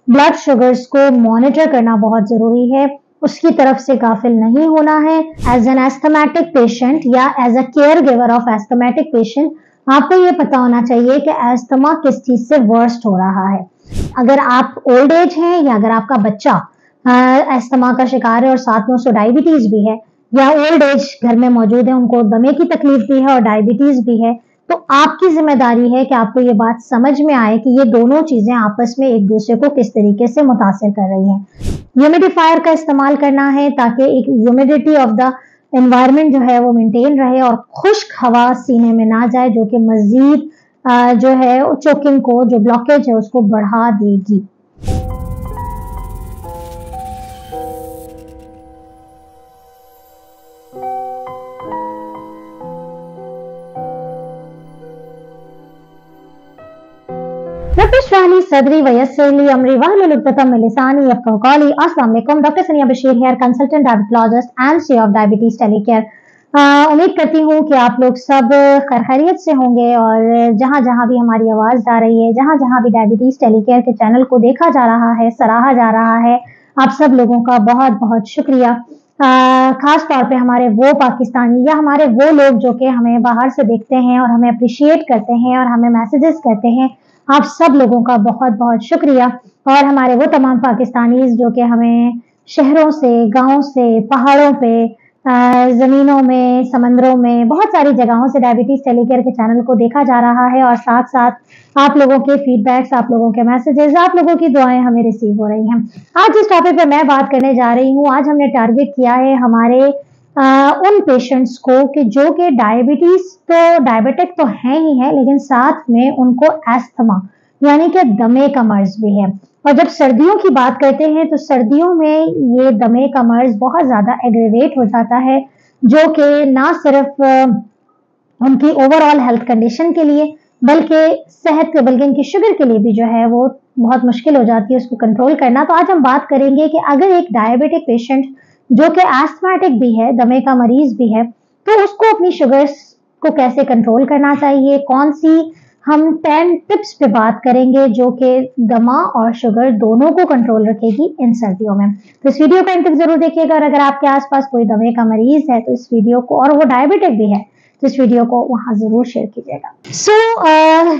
Blood sugars को monitor करना बहुत जरूरी है, उसकी तरफ से गाफिल नहीं होना है। एज एन एस्थमेटिक पेशेंट या as a care giver of asthmatic patient आपको ये पता होना चाहिए कि एस्थमा किस चीज से वर्स्ट हो रहा है। अगर आप ओल्ड एज हैं या अगर आपका बच्चा एस्थमा का शिकार है और साथ में उसको डायबिटीज भी है, या ओल्ड एज घर में मौजूद है, उनको दमे की तकलीफ भी है और डायबिटीज भी है, तो आपकी जिम्मेदारी है कि आपको ये बात समझ में आए कि ये दोनों चीजें आपस में एक दूसरे को किस तरीके से मुतासिर कर रही हैं। ह्यूमिडिफायर का इस्तेमाल करना है ताकि एक ह्यूमिडिटी ऑफ द एनवायरनमेंट जो है वो मेंटेन रहे और खुश्क हवा सीने में ना जाए, जो कि मजीद जो है चोकिंग को, जो ब्लॉकेज है उसको बढ़ा देगी। सदरी वयस्सरली अमरी वहलुल उक़दतम मिन लिसानी यफ़क़हू क़ौली। अस्सलाम वालेकुम, doctor Sania Bashir here, consultant diabetologist and CEO of Diabetes Telecare. उम्मीद करती हूँ कि आप लोग सब खैरियत से होंगे और जहाँ जहाँ भी हमारी आवाज़ जा रही है, जहाँ जहाँ भी डायबिटीज टेलीकेयर के चैनल को देखा जा रहा है, सराहा जा रहा है, आप सब लोगों का बहुत बहुत शुक्रिया। खास तौर पे हमारे वो पाकिस्तानी या हमारे वो लोग जो कि हमें बाहर से देखते हैं और हमें अप्रिशिएट करते हैं और हमें मैसेजेस करते हैं, आप सब लोगों का बहुत बहुत शुक्रिया। और हमारे वो तमाम पाकिस्तानीज जो कि हमें शहरों से, गांवों से, पहाड़ों पे, ज़मीनों में, समंदरों में, बहुत सारी जगहों से डायबिटीज टेलीकेयर के चैनल को देखा जा रहा है और साथ साथ आप लोगों के फीडबैक्स, आप लोगों के मैसेजेस, आप लोगों की दुआएं हमें रिसीव हो रही हैं। आज जिस टॉपिक पे मैं बात करने जा रही हूँ, आज हमने टारगेट किया है हमारे उन पेशेंट्स को कि जो कि डायबिटीज तो डायबिटिक तो है ही है, लेकिन साथ में उनको एस्थमा यानी कि दमे का मर्ज भी है। और जब सर्दियों की बात करते हैं तो सर्दियों में ये दमे का मर्ज बहुत ज्यादा एग्रेवेट हो जाता है, जो कि ना सिर्फ उनकी ओवरऑल हेल्थ कंडीशन के लिए बल्कि सेहत के, बल्कि उनकी शुगर के लिए भी जो है वो बहुत मुश्किल हो जाती है उसको कंट्रोल करना। तो आज हम बात करेंगे कि अगर एक डायबिटिक पेशेंट जो कि एस्थमेटिक भी है, दमे का मरीज भी है, तो उसको अपनी शुगर्स को कैसे कंट्रोल करना चाहिए, कौन सी हम 10 टिप्स पे बात करेंगे जो कि दमा और शुगर दोनों को कंट्रोल रखेगी इन सर्दियों में। तो इस वीडियो को अंत तक जरूर देखिएगा और अगर आपके आसपास कोई दमे का मरीज है तो इस वीडियो को, और वो डायबिटिक भी है, तो इस वीडियो को वहां जरूर शेयर कीजिएगा।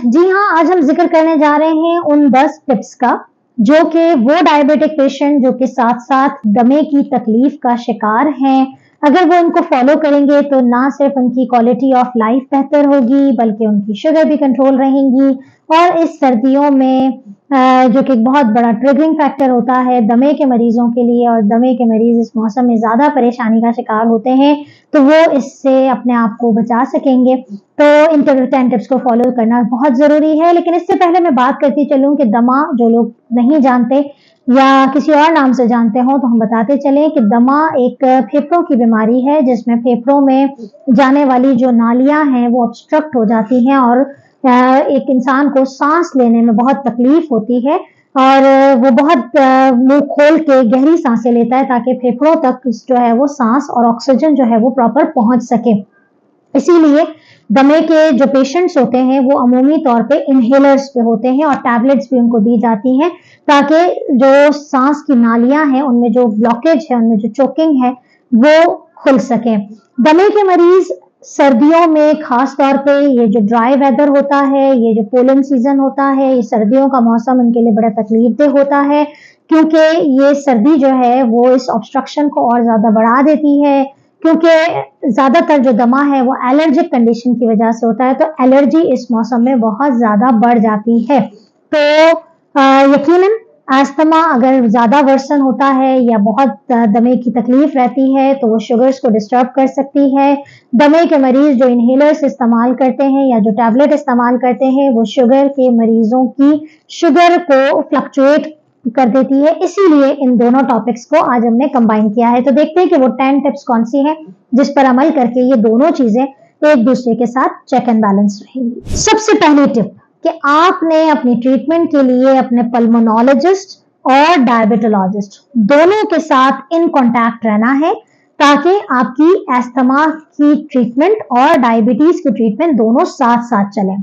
जी हाँ, आज हम जिक्र करने जा रहे हैं उन 10 टिप्स का जो कि वो डायबिटिक पेशेंट जो कि साथ साथ दमे की तकलीफ का शिकार हैं, अगर वो इनको फॉलो करेंगे तो ना सिर्फ उनकी क्वालिटी ऑफ लाइफ बेहतर होगी बल्कि उनकी शुगर भी कंट्रोल रहेंगी। और इस सर्दियों में जो कि एक बहुत बड़ा ट्रिगरिंग फैक्टर होता है दमे के मरीजों के लिए, और दमे के मरीज इस मौसम में ज्यादा परेशानी का शिकार होते हैं, तो वो इससे अपने आप को बचा सकेंगे। तो इन 10 टिप्स को फॉलो करना बहुत जरूरी है। लेकिन इससे पहले मैं बात करती चलूं कि दमा, जो लोग नहीं जानते या किसी और नाम से जानते हो, तो हम बताते चलें कि दमा एक फेफड़ों की बीमारी है जिसमें फेफड़ों में जाने वाली जो नालियां हैं वो ऑब्स्ट्रक्ट हो जाती हैं और एक इंसान को सांस लेने में बहुत तकलीफ होती है और वो बहुत मुंह खोल के गहरी सांसें लेता है ताकि फेफड़ों तक जो है वो सांस और ऑक्सीजन जो है वो प्रॉपर पहुंच सके। इसीलिए दमे के जो पेशेंट्स होते हैं वो अमूमी तौर पे इनहेलर्स पे होते हैं और टैबलेट्स भी उनको दी जाती हैं ताकि जो सांस की नालियां हैं उनमें जो ब्लॉकेज है, उनमें जो चोकिंग है, वो खुल सके। दमे के मरीज सर्दियों में खास तौर पे, ये जो ड्राई वेदर होता है, ये जो पोलन सीजन होता है, ये सर्दियों का मौसम इनके लिए बड़ा तकलीफदेह होता है क्योंकि ये सर्दी जो है वो इस ऑब्स्ट्रक्शन को और ज्यादा बढ़ा देती है, क्योंकि ज्यादातर जो दमा है वो एलर्जिक कंडीशन की वजह से होता है, तो एलर्जी इस मौसम में बहुत ज्यादा बढ़ जाती है। तो यकीनन एस्थमा अगर ज्यादा वर्सन होता है या बहुत दमे की तकलीफ रहती है तो वो शुगर्स को डिस्टर्ब कर सकती है। दमे के मरीज जो इनहेलर्स इस्तेमाल करते हैं या जो टैबलेट इस्तेमाल करते हैं वो शुगर के मरीजों की शुगर को फ्लक्चुएट कर देती है। इसीलिए इन दोनों टॉपिक्स को आज हमने कंबाइन किया है। तो देखते हैं कि वो 10 टिप्स कौन सी हैं जिस पर अमल करके ये दोनों चीजें एक दूसरे के साथ चेक एंड बैलेंस रहेंगी। सबसे पहली टिप कि आपने अपनी ट्रीटमेंट के लिए अपने पल्मोनोलॉजिस्ट और डायबिटोलॉजिस्ट दोनों के साथ इन कांटेक्ट रहना है ताकि आपकी एस्थमा की ट्रीटमेंट और डायबिटीज की ट्रीटमेंट दोनों साथ साथ चलें।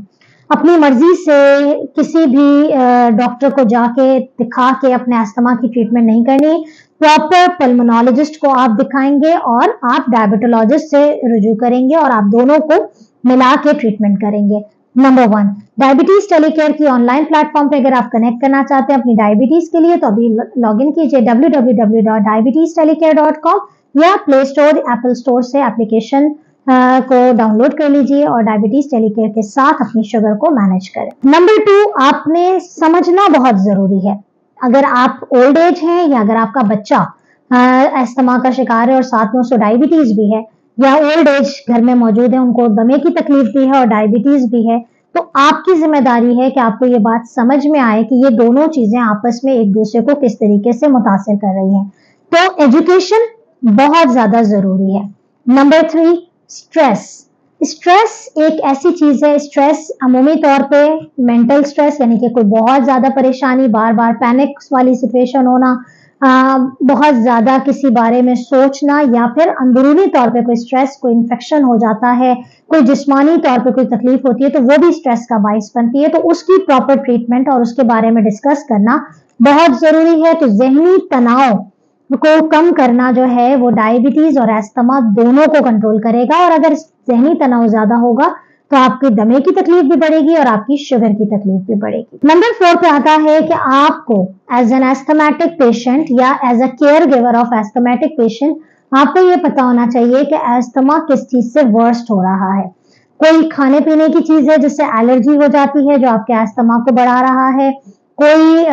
अपनी मर्जी से किसी भी डॉक्टर को जाके दिखा के अपने अस्थमा की ट्रीटमेंट नहीं करनी। प्रॉपर पल्मोनोलॉजिस्ट को आप दिखाएंगे और आप डायबिटोलॉजिस्ट से रुजू करेंगे और आप दोनों को मिला के ट्रीटमेंट करेंगे। नंबर 1, डायबिटीज टेलीकेयर की ऑनलाइन प्लेटफॉर्म पे अगर आप कनेक्ट करना चाहते हैं अपनी डायबिटीज के लिए तो अभी लॉग इन कीजिए www.diabetestelecare.com या प्ले स्टोर एप्पल स्टोर से एप्लीकेशन को डाउनलोड कर लीजिए और डायबिटीज टेलीकेयर के साथ अपनी शुगर को मैनेज करें। नंबर 2, आपने समझना बहुत जरूरी है। अगर आप ओल्ड एज हैं या अगर आपका बच्चा अस्थमा का शिकार है और साथ में उसको डायबिटीज भी है, या ओल्ड एज घर में मौजूद है, उनको दमे की तकलीफ भी है और डायबिटीज भी है, तो आपकी जिम्मेदारी है कि आपको ये बात समझ में आए कि ये दोनों चीजें आपस में एक दूसरे को किस तरीके से मुतासिर कर रही हैं। तो एजुकेशन बहुत ज्यादा जरूरी है। Number 3, stress. स्ट्रेस एक ऐसी चीज है, स्ट्रेस अमूमी तौर पे मेंटल स्ट्रेस यानी कि कोई बहुत ज्यादा परेशानी, बार बार पैनिक वाली सिचुएशन होना, बहुत ज्यादा किसी बारे में सोचना, या फिर अंदरूनी तौर पे कोई स्ट्रेस, कोई इन्फेक्शन हो जाता है, कोई जिस्मानी तौर पे कोई तकलीफ होती है तो वो भी स्ट्रेस का बाइस बनती है। तो उसकी प्रॉपर ट्रीटमेंट और उसके बारे में डिस्कस करना बहुत जरूरी है। तो जहनी तनाव को कम करना जो है वो डायबिटीज और अस्थमा दोनों को कंट्रोल करेगा, और अगर जहनी तनाव ज्यादा होगा तो आपकी दमे की तकलीफ भी बढ़ेगी और आपकी शुगर की तकलीफ भी बढ़ेगी। नंबर 4 पे आता है कि आपको एज एन एस्थमेटिक पेशेंट या as a care giver of asthmatic patient आपको ये पता होना चाहिए कि अस्थमा किस चीज से वर्स्ट हो रहा है। कोई खाने पीने की चीज है जिससे एलर्जी हो जाती है जो आपके अस्थमा को बढ़ा रहा है, कोई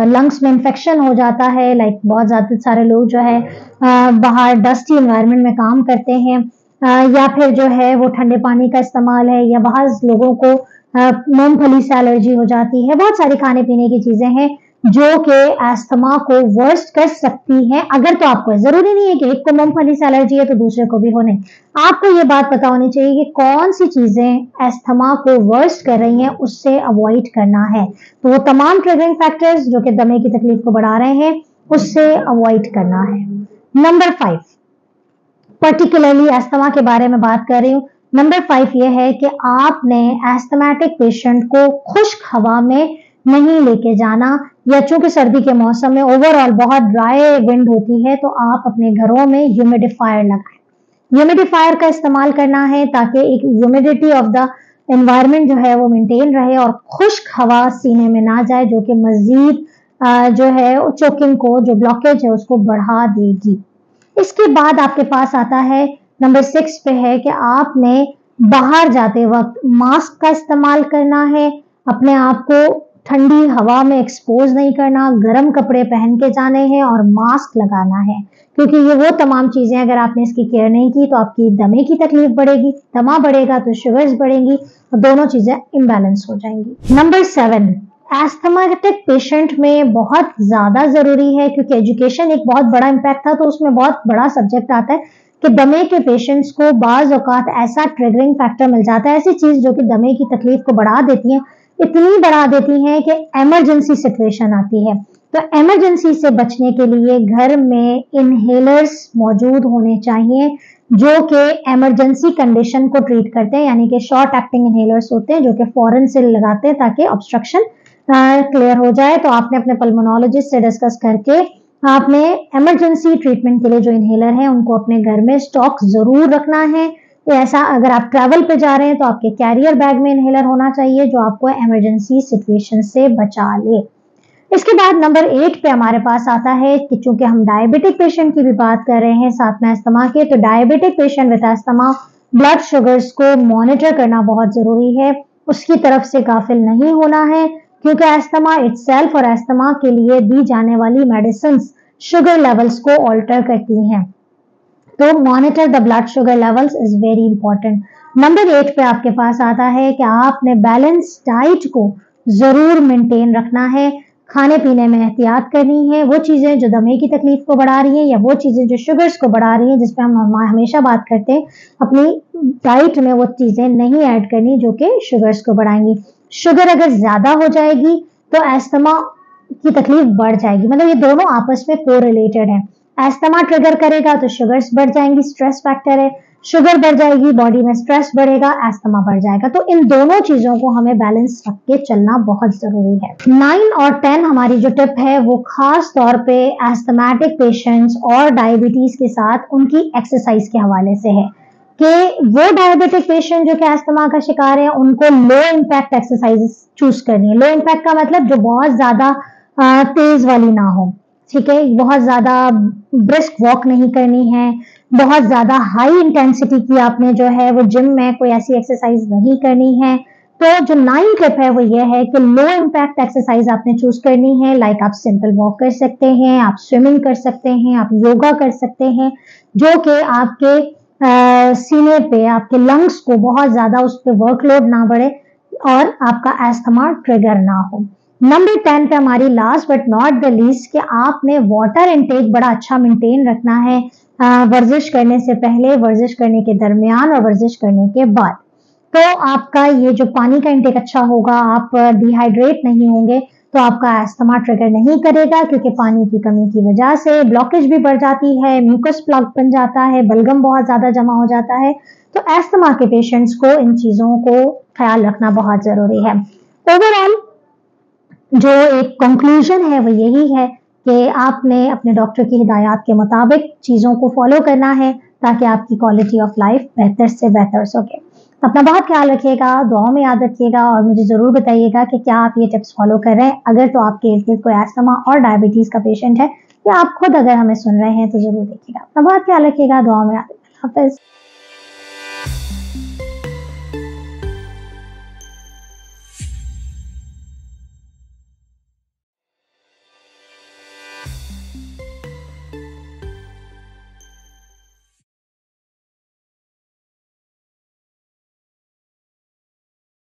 लंग्स में इन्फेक्शन हो जाता है, लाइक बहुत ज्यादा सारे लोग जो है बाहर डस्टी एनवायरनमेंट में काम करते हैं, या फिर जो है वो ठंडे पानी का इस्तेमाल है, या बाहर लोगों को मूंगफली से एलर्जी हो जाती है। बहुत सारी खाने पीने की चीजें हैं जो कि अस्थमा को वर्स्ट कर सकती हैं। अगर तो आपको जरूरी नहीं है कि एक को मूंगफली से एलर्जी है तो दूसरे को भी होने, आपको ये बात पता होनी चाहिए कि कौन सी चीजें अस्थमा को वर्स्ट कर रही हैं, उससे अवॉइड करना है। तो वो तमाम ट्रिगरिंग फैक्टर्स जो कि दमे की तकलीफ को बढ़ा रहे हैं उससे अवॉइड करना है। नंबर 5, पर्टिकुलरली अस्थमा के बारे में बात कर रही हूँ। नंबर 5 ये है कि आपने एस्थमेटिक पेशेंट को खुश्क हवा में नहीं लेके जाना, या चूंकि सर्दी के मौसम में ओवरऑल बहुत ड्राई विंड होती है तो आप अपने घरों में ह्यूमिडिफायर लगाएं। ह्यूमिडिफायर का इस्तेमाल करना है ताकि एक ह्यूमिडिटी ऑफ द एनवायरनमेंट जो है वो मेंटेन रहे और खुश्क हवा सीने में ना जाए, जो कि मजीद जो है चोकिंग को, जो ब्लॉकेज है उसको बढ़ा देगी। इसके बाद आपके पास आता है नंबर 6 पे है कि आपने बाहर जाते वक्त मास्क का इस्तेमाल करना है, अपने आप को ठंडी हवा में एक्सपोज नहीं करना, गर्म कपड़े पहन के जाने हैं और मास्क लगाना है, क्योंकि ये वो तमाम चीजें अगर आपने इसकी केयर नहीं की तो आपकी दमे की तकलीफ बढ़ेगी, दमा बढ़ेगा तो शुगर्स बढ़ेंगी और दोनों चीजें इम्बैलेंस हो जाएंगी। नंबर 7, एस्थमेटिक पेशेंट में बहुत ज्यादा जरूरी है, क्योंकि एजुकेशन एक बहुत बड़ा इम्पैक्ट था तो उसमें बहुत बड़ा सब्जेक्ट आता है कि दमे के पेशेंट्स को बाज औकात ऐसा ट्रिगरिंग फैक्टर मिल जाता है, ऐसी चीज जो कि दमे की तकलीफ को बढ़ा देती है, इतनी बढ़ा देती है कि इमरजेंसी सिचुएशन आती है। तो इमरजेंसी से बचने के लिए घर में इनहेलर्स मौजूद होने चाहिए जो कि इमरजेंसी कंडीशन को ट्रीट करते हैं, यानी कि शॉर्ट एक्टिंग इनहेलर्स होते हैं जो कि फौरन से लगाते हैं ताकि ऑब्स्ट्रक्शन क्लियर हो जाए। तो आपने अपने पल्मोनोलॉजिस्ट से डिस्कस करके आपने इमरजेंसी ट्रीटमेंट के लिए जो इनहेलर है उनको अपने घर में स्टॉक जरूर रखना है। तो ऐसा अगर आप ट्रैवल पे जा रहे हैं तो आपके कैरियर बैग में इनहेलर होना चाहिए जो आपको इमरजेंसी सिचुएशन से बचा ले। इसके बाद नंबर 8 पे हमारे पास आता है कि चूंकि हम डायबिटिक पेशेंट की भी बात कर रहे हैं साथ में अस्थमा के, तो diabetic patient with asthma blood sugars को मॉनिटर करना बहुत जरूरी है, उसकी तरफ से गाफिल नहीं होना है, क्योंकि अस्थमा इटसेल्फ और अस्थमा के लिए दी जाने वाली मेडिसिन शुगर लेवल्स को ऑल्टर करती हैं। तो monitor the blood sugar levels is very important. Number 8 पे आपके पास आता है कि आपने बैलेंस डाइट को जरूर मेंटेन रखना है, खाने पीने में एहतियात करनी है, वो चीजें जो दमे की तकलीफ को बढ़ा रही हैं या वो चीजें जो शुगर्स को बढ़ा रही हैं जिस पे हम हमेशा बात करते हैं, अपनी डाइट में वो चीजें नहीं ऐड करनी जो कि शुगर्स को बढ़ाएंगी। शुगर अगर ज्यादा हो जाएगी तो अस्थमा की तकलीफ बढ़ जाएगी, मतलब ये दोनों आपस में कोरिलेटेड है। अस्थमा ट्रिगर करेगा तो शुगर्स बढ़ जाएंगी, स्ट्रेस फैक्टर है, शुगर बढ़ जाएगी, बॉडी में स्ट्रेस बढ़ेगा, एस्थमा बढ़ जाएगा। तो इन दोनों चीजों को हमें बैलेंस रख के चलना बहुत जरूरी है। 9 और 10 हमारी जो टिप है वो खास तौर पे एस्थमेटिक पेशेंट्स और डायबिटीज के साथ उनकी एक्सरसाइज के हवाले से है कि वो डायबिटिक पेशेंट जो कि अस्थमा का शिकार है उनको लो इम्पैक्ट एक्सरसाइजेस चूज करनी है। लो इम्पैक्ट का मतलब जो बहुत ज्यादा तेज वाली ना हो, ठीक है, बहुत ज्यादा ब्रिस्क वॉक नहीं करनी है, बहुत ज्यादा हाई इंटेंसिटी की आपने जो है वो जिम में कोई ऐसी एक्सरसाइज नहीं करनी है। तो जो 9 टिप है वो ये है कि लो इम्पैक्ट एक्सरसाइज आपने चूज करनी है। लाइक आप सिंपल वॉक कर सकते हैं, आप स्विमिंग कर सकते हैं, आप योगा कर सकते हैं, जो कि आपके सीने पे, आपके लंग्स को बहुत ज्यादा उस पर वर्कलोड ना बढ़े और आपका एस्थमा ट्रिगर ना हो। नंबर 10 पे हमारी last but not the least कि आपने वाटर इनटेक बड़ा अच्छा मेंटेन रखना है वर्जिश करने से पहले, वर्जिश करने के दरमियान और वर्जिश करने के बाद। तो आपका ये जो पानी का इनटेक अच्छा होगा, आप डिहाइड्रेट नहीं होंगे, तो आपका एस्थमा ट्रिगर नहीं करेगा क्योंकि पानी की कमी की वजह से ब्लॉकेज भी बढ़ जाती है, म्यूकस प्लग बन जाता है, बलगम बहुत ज्यादा जमा हो जाता है। तो एस्थमा के पेशेंट्स को इन चीजों को ख्याल रखना बहुत जरूरी है। ओवरऑल जो एक कंक्लूजन है वो यही है कि आपने अपने डॉक्टर की हिदायत के मुताबिक चीज़ों को फॉलो करना है ताकि आपकी क्वालिटी ऑफ लाइफ बेहतर से बेहतर सके। तो अपना बहुत ख्याल रखिएगा, दुआओं में याद रखिएगा और मुझे ज़रूर बताइएगा कि क्या आप ये टिप्स फॉलो कर रहे हैं। अगर तो आपके इर्द गिर्द कोई एस्थमा और डायबिटीज़ का पेशेंट है या आप खुद अगर हमें सुन रहे हैं तो ज़रूर देखिएगा। अपना बहुत ख्याल रखिएगा, दुआओं में याद रखिएगा। हाफिज़।